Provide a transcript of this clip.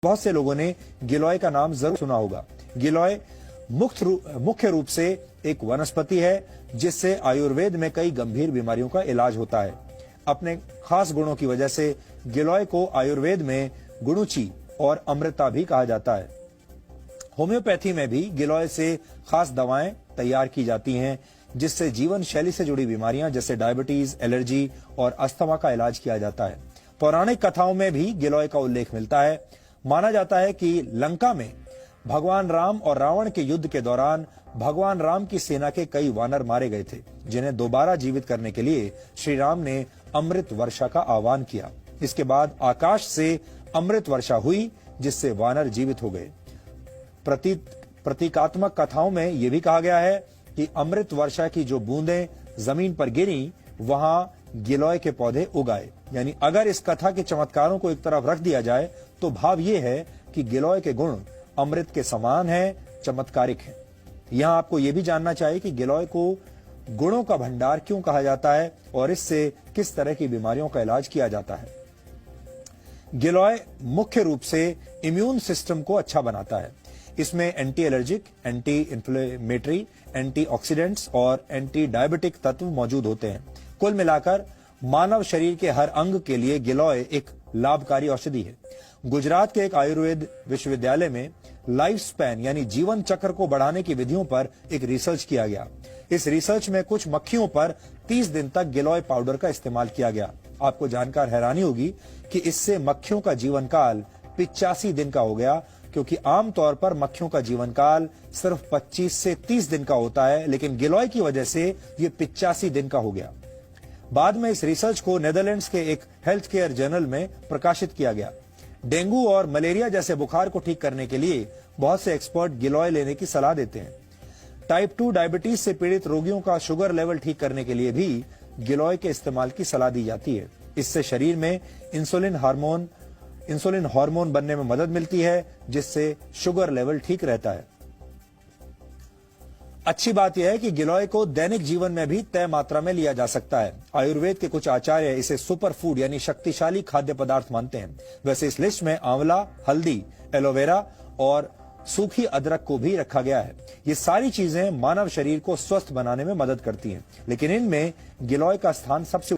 बहुत से लोगों ने गिलोय का नाम जरूर सुना होगा। गिलोय मुख्य रूप से एक वनस्पति है जिससे आयुर्वेद में कई गंभीर बीमारियों का इलाज होता है। अपने खास गुणों की वजह से गिलोय को आयुर्वेद में गुणुची और अमृता भी कहा जाता है। होम्योपैथी में भी गिलोय से खास दवाएं तैयार की जाती हैं जिससे जीवन शैली से जुड़ी बीमारियां जैसे डायबिटीज, एलर्जी और अस्थमा का इलाज किया जाता है। पौराणिक कथाओं में भी गिलोय का उल्लेख मिलता है। माना जाता है कि लंका में भगवान राम और रावण के युद्ध के दौरान भगवान राम की सेना के कई वानर मारे गए थे, जिन्हें दोबारा जीवित करने के लिए श्री राम ने अमृत वर्षा का आह्वान किया। इसके बाद आकाश से अमृत वर्षा हुई जिससे वानर जीवित हो गए। प्रतीकात्मक कथाओं में यह भी कहा गया है कि अमृत वर्षा की जो बूंदें जमीन पर गिरी वहां गिलोय के पौधे उगाए। यानी अगर इस कथा के चमत्कारों को एक तरफ रख दिया जाए तो भाव यह है कि गिलोय के गुण अमृत के समान हैं, चमत्कारिक हैं। यहां आपको यह भी जानना चाहिए कि गिलोय को गुणों का भंडार क्यों कहा जाता है और इससे किस तरह की बीमारियों का इलाज किया जाता है। गिलोय मुख्य रूप से इम्यून सिस्टम को अच्छा बनाता है। इसमें anti allergic, anti inflammatory, antioxidants और एंटी डायबिटिक तत्व मौजूद होते हैं। कुल मिलाकर मानव शरीर के हर अंग के लिए गिलोय एक लाभकारी औषधि है। गुजरात के एक आयुर्वेद विश्वविद्यालय में लाइफ स्पैन यानी जीवन चक्र को बढ़ाने की विधियों पर एक रिसर्च किया गया। इस रिसर्च में कुछ मक्खियों पर 30 दिन तक गिलोय पाउडर का इस्तेमाल किया गया। आपको जानकर हैरानी होगी कि इससे मक्खियों का जीवन काल 85 दिन का हो गया, क्योंकि आमतौर पर मक्खियों का जीवन काल सिर्फ 25 से 30 दिन का होता है, लेकिन गिलोय की वजह से ये 85 दिन का हो गया। बाद में इस रिसर्च को नेदरलैंड्स के एक हेल्थ केयर जर्नल में प्रकाशित किया गया। डेंगू और मलेरिया जैसे बुखार को ठीक करने के लिए बहुत से एक्सपर्ट गिलोय लेने की सलाह देते हैं। टाइप 2 डायबिटीज से पीड़ित रोगियों का शुगर लेवल ठीक करने के लिए भी गिलोय के इस्तेमाल की सलाह दी जाती है। इससे शरीर में इंसुलिन हार्मोन बनने में मदद मिलती है, जिससे शुगर लेवल ठीक रहता है। अच्छी बात यह है कि गिलोय को दैनिक जीवन में भी तय मात्रा में लिया जा सकता है। आयुर्वेद के कुछ आचार्य इसे सुपर फूड यानी शक्तिशाली खाद्य पदार्थ मानते हैं। वैसे इस लिस्ट में आंवला, हल्दी, एलोवेरा और सूखी अदरक को भी रखा गया है। ये सारी चीजें मानव शरीर को स्वस्थ बनाने में मदद करती हैं, लेकिन इनमें गिलोय का स्थान सबसे